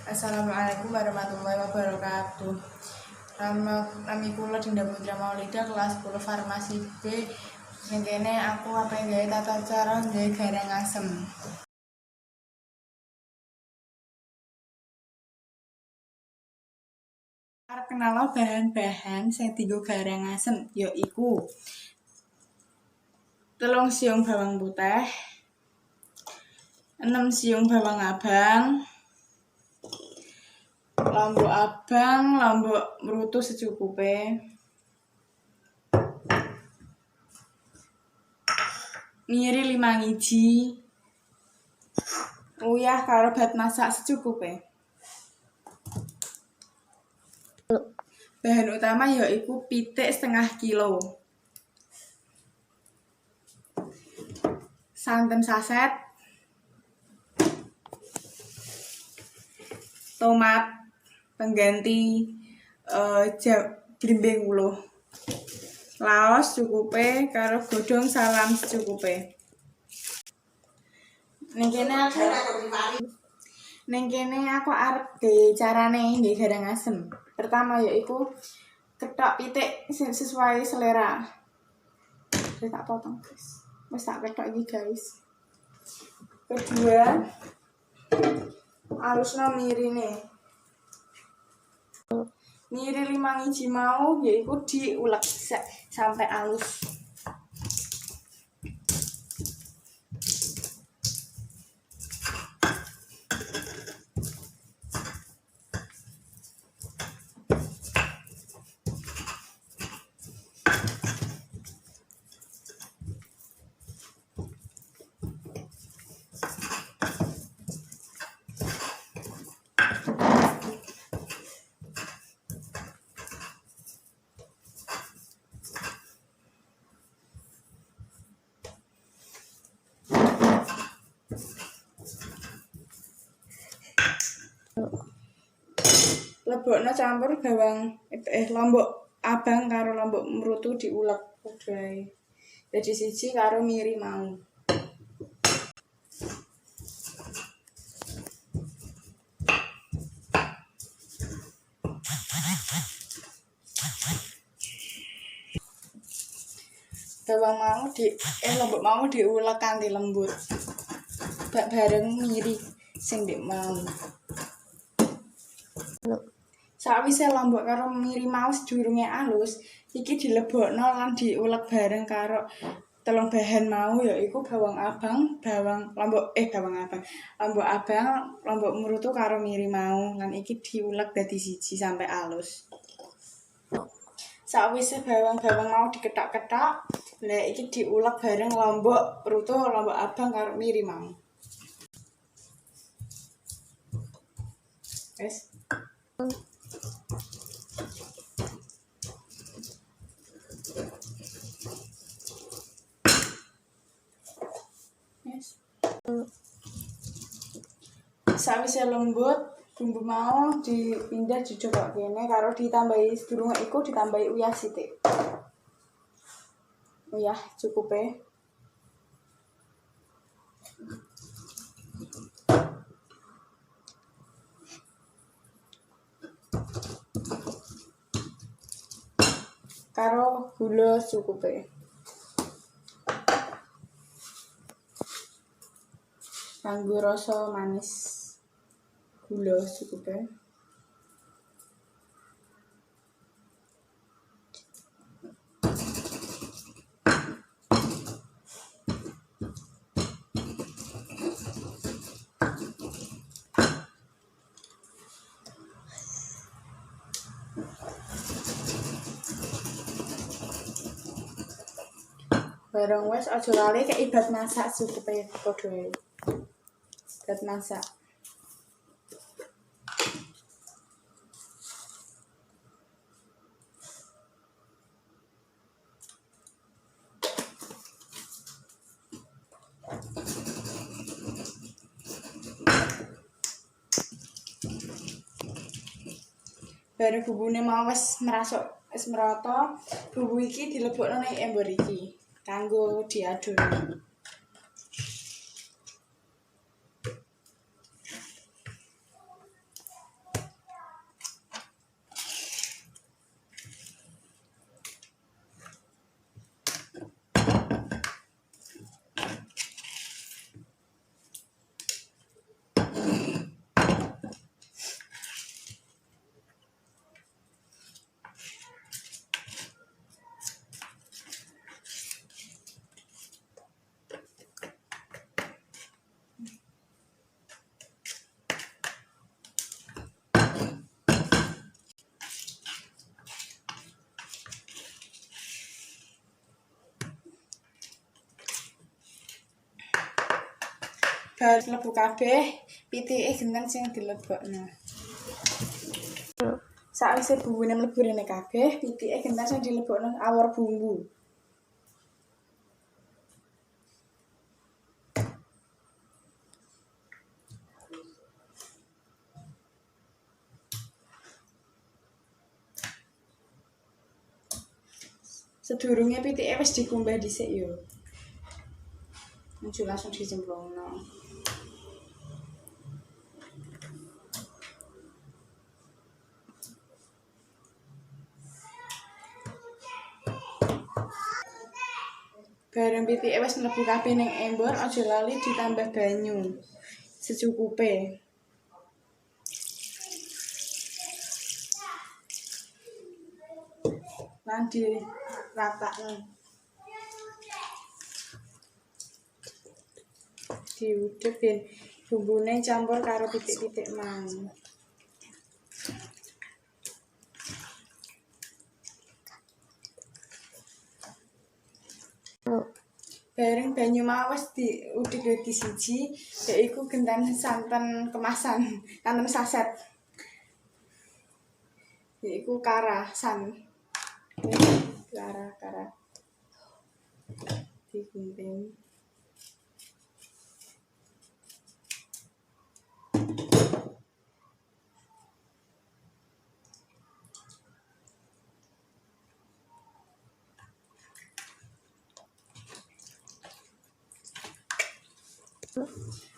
Assalamualaikum warahmatullahi wabarakatuh. Nami kula Dhinda Putria Maulida kelas 10 Farmasi B. Sing kene aku apa gawe tata cara gawe garang asem. Arep kenal bahan-bahan sing dienggo garang asem yaiku 3 siung bawang putih, 6 siung bawang abang, lombok abang, lombok mrutu secukupe, miri 5 iji, uyah karo bat masak secukupe. Bahan utama yaiku pitik setengah kilo, santen saset, tomat pengganti blimbing wuluh, laos cukupe karo godhong salam secukupe. Ning kene aku arep carane nggih garang asem. Pertama yaiku kethok pitik sesuai selera. Wis tak potong, guys. Wis tak kethok iki, guys. Kedua, alusno mirine. Miri 5 iji mau yaiku diulek sampai alus. Lebokno campur bawang lombok abang karo lombok mrutu diulek padha ae. Dadi siji karo miri mau. Bawang mau lombok mau diulek kanthi lembut. Bak bareng miri sing ndek mau. Sakwise lombok karo miri mau sedurunge alus, iki dilebokno lan diulek bareng karo 3 bahan mau yaiku bawang abang, lombok abang, lombok mrutu karo miri mau lan iki diulek dadi siji sampai alus. Sakwise bawang mau diketok-ketok, lah iki diulek bareng lombok mrutu, lombok abang karo miri mau. Wes. Sawise lembut, bumbu mau dipindah dijogok kene karo ditambahi sedurunge iku ditambahi uyah sithik. Uyah cukupe. Karo gula cukupe. Kanggo rasa manis, gula cukupe. Bareng wis aja lali kei bat masak cukupe padha ae. Bat masak. Bareng bumbune mau wis merata, bumbu iki dilebokno ning embor iki kanggo diadon. Bar mlebu kabeh, pitike genten sing dilebokno. Sakwise bumbune mlebu rene kabeh, pitike genten sing dilebokno awor bumbu. Sedurunge pitike wis dikumbah dhisik yo. Muncul langsung dicemplungno. Bareng pitike wis mlebu kabeh ning embor, aja lali ditambah banyu secukupe. Lan diratakno. Diudhek ben bumbune campur karo pitik-pitik mang. Bareng banyu mau wis diudhek dadi siji, yaiku gentan santen kemasan, santen saset. Yaiku karasan. Kara digunting.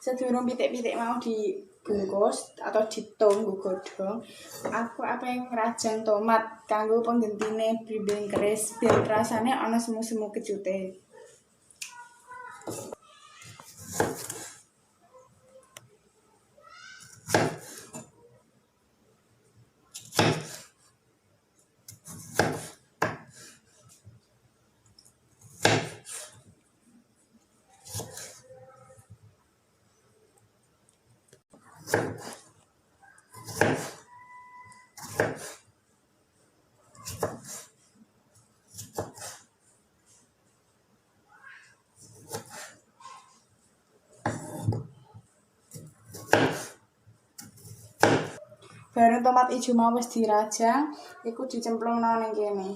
Sedurung pitik-pitik mau dibungkus atau ditunggu godhong, aku apa yang ngrajang tomat kanggo penggentine blimbing keris biar rasane ana semu-semu kecute. Bareng tomat ijo mau wis dirajang, iku dicemplungno ning kene.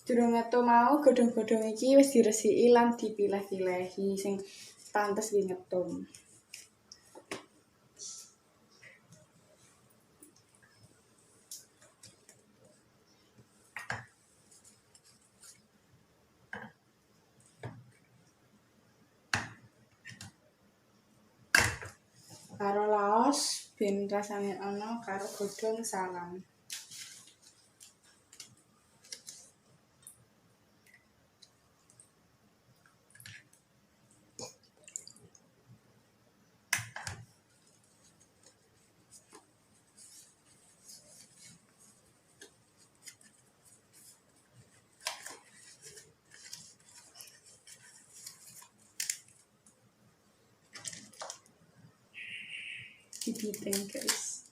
Durung metu mau godhong-godhong iki wis diresiki lan dipilah-pilahi sing pantes di ngetum. Karo laos ben rasane ana karo godhong salam. Dibiting guys.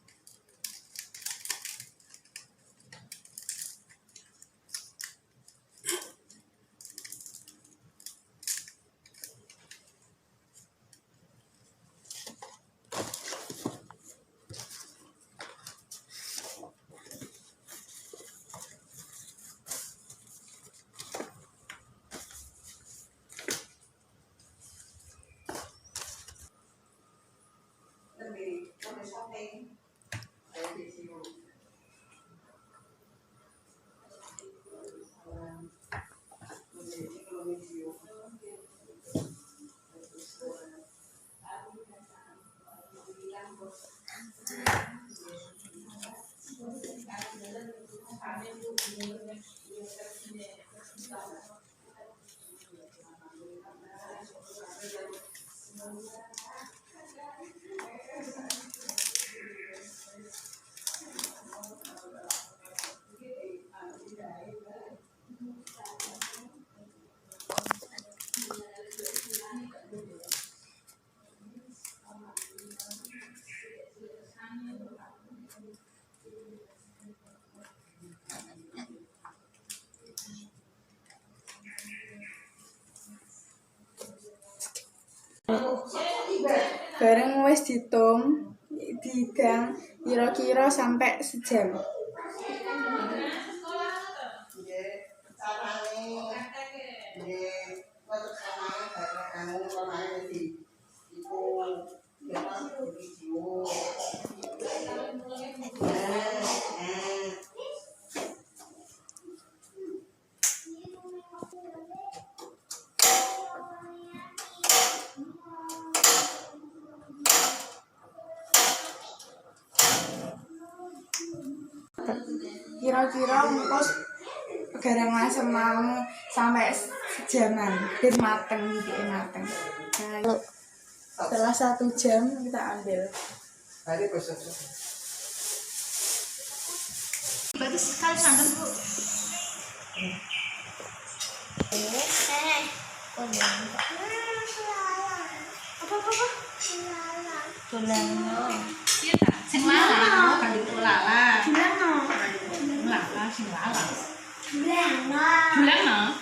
Bareng wis dihidang kira-kira sampai sejam. Kira-kira ngkos garang asem mau sampai sejaman biar mateng mateng. Nah, setelah 1 jam kita ambil. Berarti sekali santan Bu. Apa? Tulangno. Iya ta? Sing lalang, kan ditulalang. Tulangno. Lalang sing lalang. Tulangno.